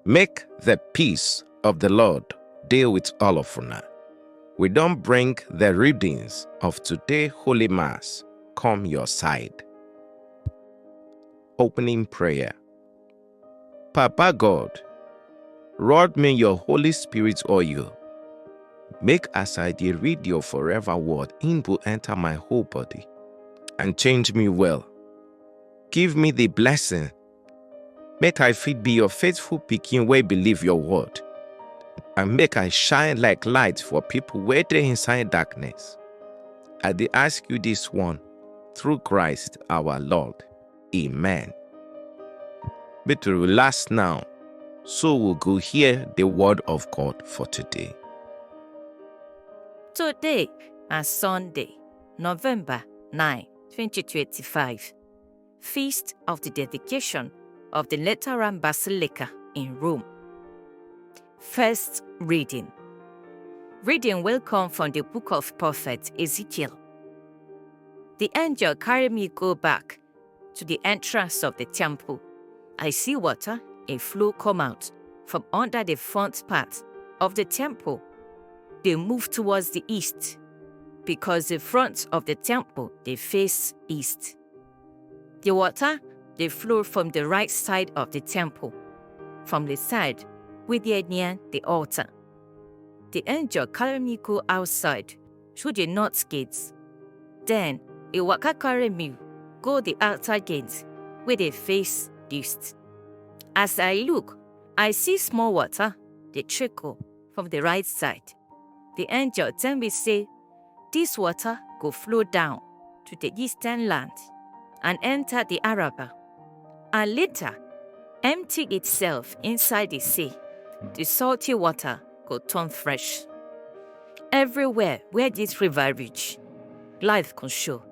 Make the peace of the Lord deal with all of una. We don't bring the readings of today Holy Mass come your side. Opening prayer. Papa God, rod me your Holy Spirit oil. Make as I dey read your forever word, in will enter my whole body and change me well. Give me the blessing. Make I fit be your faithful pikin wey believe your word. And make I shine like light for people wey dey inside darkness. I dey ask you this one through Christ our Lord. Amen. But we relax now, so we'll go hear the word of God for today. Today is Sunday, November 9, 2025, Feast of the Dedication of the Lateran Basilica in Rome. First reading. Reading will come from the book of prophet Ezekiel. The angel carried me go back to the entrance of the temple. I see water, a flow come out from under the front part of the temple. They move towards the east, because the front of the temple, they face east. The water, they flow from the right side of the temple, from the side where they are near the altar. The angel carried me go outside, through the north gates. Then, he waka carry me go the outer gates, where they face east. As I look, I see small water, they trickle from the right side. The angel tell me say, this water go flow down to the eastern land and enter the Araba, and later empty itself inside the sea. The salty water go turn fresh. Everywhere where this river reach, life can show.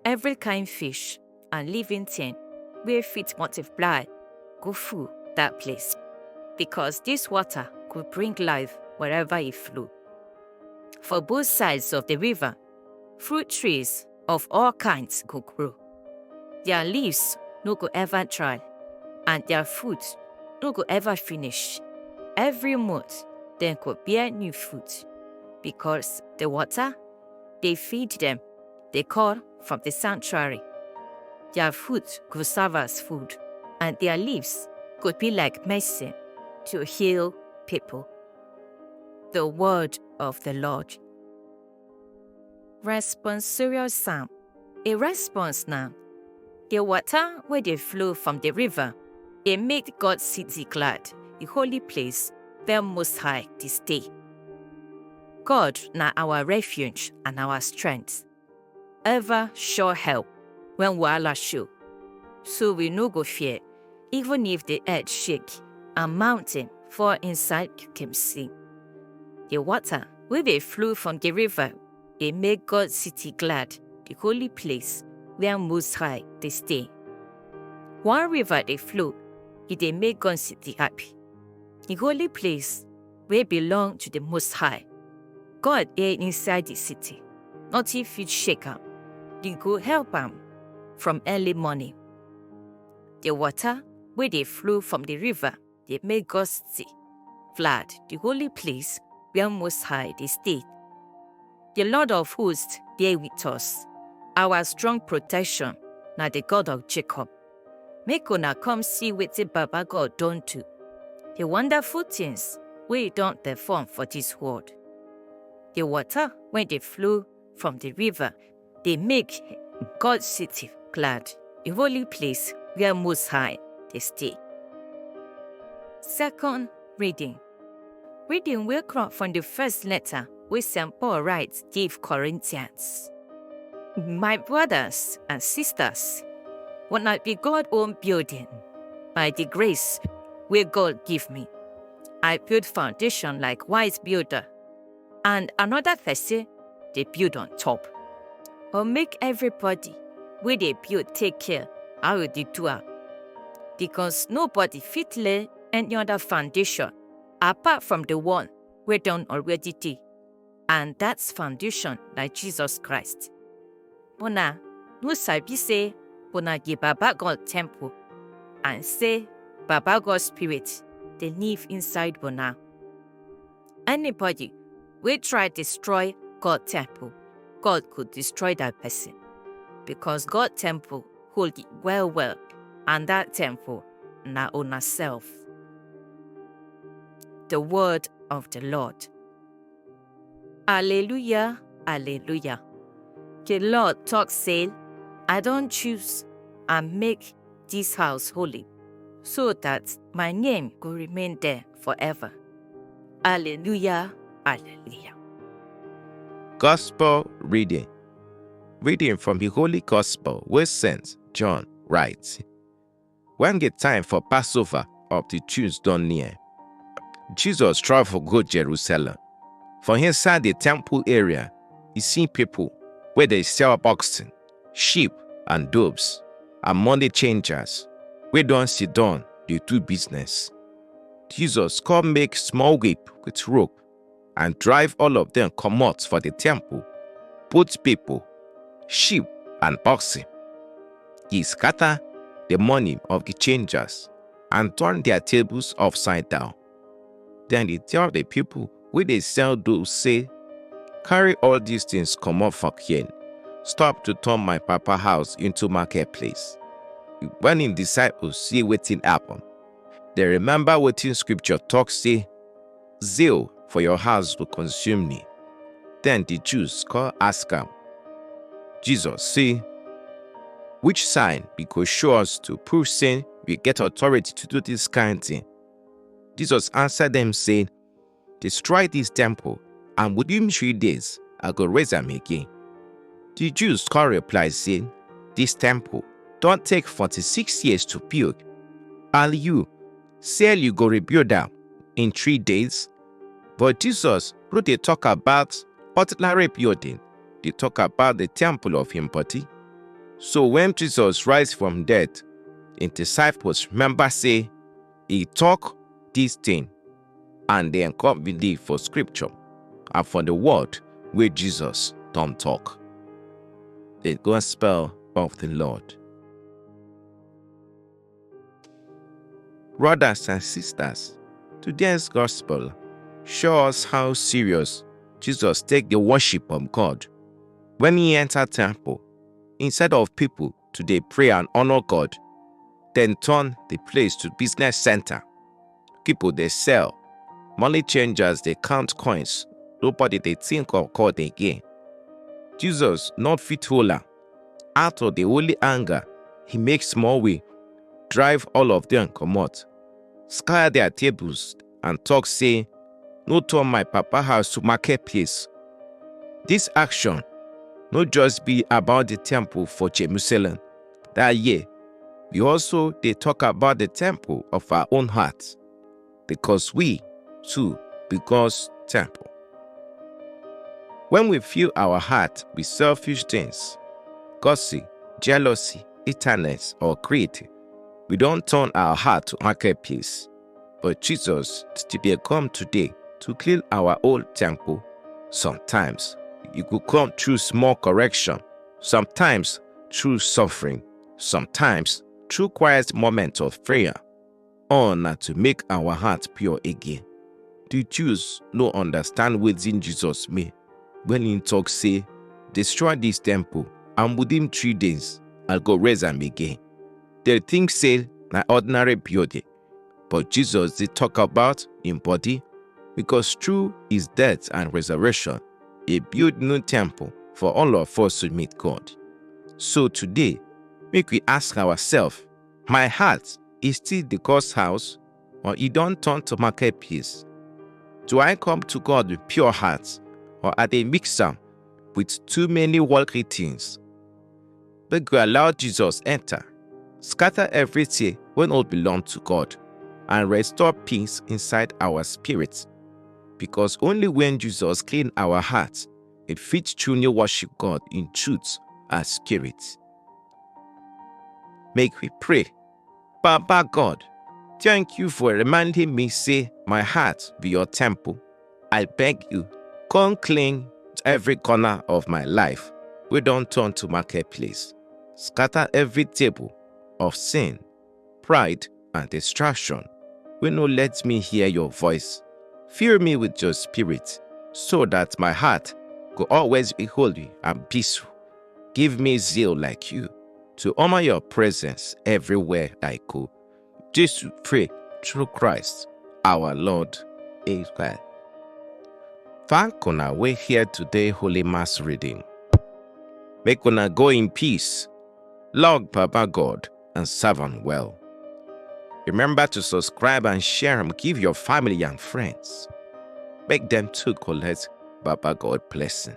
Every kind fish and living thing where fit multiply go through that place, because this water could bring life wherever it flow. For both sides of the river, fruit trees of all kinds go grow. Their leaves no go ever dry, and their fruit no go ever finish. Every month, they go bear new fruit, because the water, they feed them, they call from the sanctuary. Their fruit could serve as food, and their leaves could be like medicine to heal people. The word of the Lord. Responsorial Psalm. A response now. The water where they flow from the river, they make God's city glad, the holy place, where Most High to stay. God na our refuge and our strength, ever sure help when wahala show. So we no go fear, even if the earth shake and mountain fall inside can see. The water where they flow from the river, they make God's city glad, the holy place where Most High they stay. One river they flow, it they make God's city happy. The holy place where belong to the Most High. God is inside the city, not if it shake am. They go help am from early morning. The water where they flow from the river, they make God's city glad, the holy place where Most High they stay. The Lord of hosts there with us, our strong protection, na the God of Jacob. Make una come see wetin Baba God done do, the wonderful things we don't perform for this world. The water when they flow from the river, they make God's city glad, the holy place where Most High they stay. Second reading. Reading will come from the first letter which St. Paul writes give Corinthians. My brothers and sisters, when I be God's own building, by the grace where God give me, I build foundation like wise builder, and another person they build on top. But make everybody where they build take care how they do it, because nobody fit lay any other foundation apart from the one we done already did, and that's foundation like Jesus Christ. Bona no sabi say bona give Baba God temple, and say Baba God spirit they live inside Bona. Anybody wey try destroy God temple, God could destroy that person. Because God temple hold it well well, and that temple na una self. The word of the Lord. Alleluia, alleluia. The Lord talk say, I don't choose and make this house holy, so that my name will remain there forever. Alleluia, alleluia. Gospel reading. Reading from the Holy Gospel where St. John writes, when the time for Passover of the Jews done near, Jesus traveled go Jerusalem. For inside the temple area, he see people where they sell oxen, sheep, and doves, and money changers, where don't sit down, they do business. Jesus come make small whip with rope, and drive all of them commot for the temple, both people, sheep, and oxen. He scatter the money of the changers, and turn their tables upside down. Then he tell the people where they sell doves, say, carry all these things comot from here. Stop to turn my papa house into marketplace. When his disciples see wetin happen, they remember wetin scripture talk say, zeal for your house will consume me. Then the Jews come ask him, Jesus say, which sign we could show us to prove saying we get authority to do this kind thing? Jesus answered them saying, destroy this temple, and within 3 days I go raise them again. The Jews come reply saying, this temple don't take 46 years to build, and you say you go rebuild them in 3 days? But Jesus, who they talk about ordinary building, they talk about the temple of him body. So when Jesus rise from death, his disciples remember say, he talk this thing, and they come believe for scripture and for the word where Jesus don't talk. The Gospel of the Lord. Brothers and sisters, today's Gospel shows us how serious Jesus take the worship of God. When he entered temple, instead of people to dey pray and honor God, then turn the place to business center. People they sell, money changers they count coins, nobody they think of God again. Jesus not fit holer. Out of the holy anger, he makes small way, drive all of them commot, scatter their tables, and talk say, no turn my papa house to marketplace. This action not just be about the temple for Jerusalem. That year, we also they talk about the temple of our own hearts, because we too be God's temple. When we fill our heart with selfish things, gossip, jealousy, bitterness, or greed, we don't turn our heart to marketplace. But Jesus still come today to clean our old temple. Sometimes you could come through small correction, sometimes through suffering, sometimes through quiet moments of prayer, all not to make our heart pure again. The Jews no understand wetin Jesus mean when he talk say, destroy this temple, and within 3 days I'll go raise am again. They think say na ordinary building, but Jesus they talk about in body, because through his death and resurrection, he built new temple for all of us to meet God. So today, make we ask ourselves, my heart is still the God's house, or it don't turn to marketplace? Do I come to God with pure hearts, or are they mixed up with too many worldly things? But we allow Jesus enter, scatter everything when all belong to God, and restore peace inside our spirits. Because only when Jesus clean our hearts, it fits truly worship God in truth and spirit. Make we pray. Baba God, thank you for reminding me say my heart be your temple. I beg you, come clean every corner of my life. We don't turn to marketplace. Scatter every table of sin, pride, and distraction. wey no let me hear your voice. Fill me with your spirit, so that my heart go always be holy and peaceful. Give me zeal like you, to honor your presence everywhere I go. This we pray through Christ our Lord. Amen. Thank una wey hear today Holy Mass reading. Make una go in peace, love Papa God, and serve am well. Remember to subscribe and share and give your family and friends. Make them too collect Papa God blessing.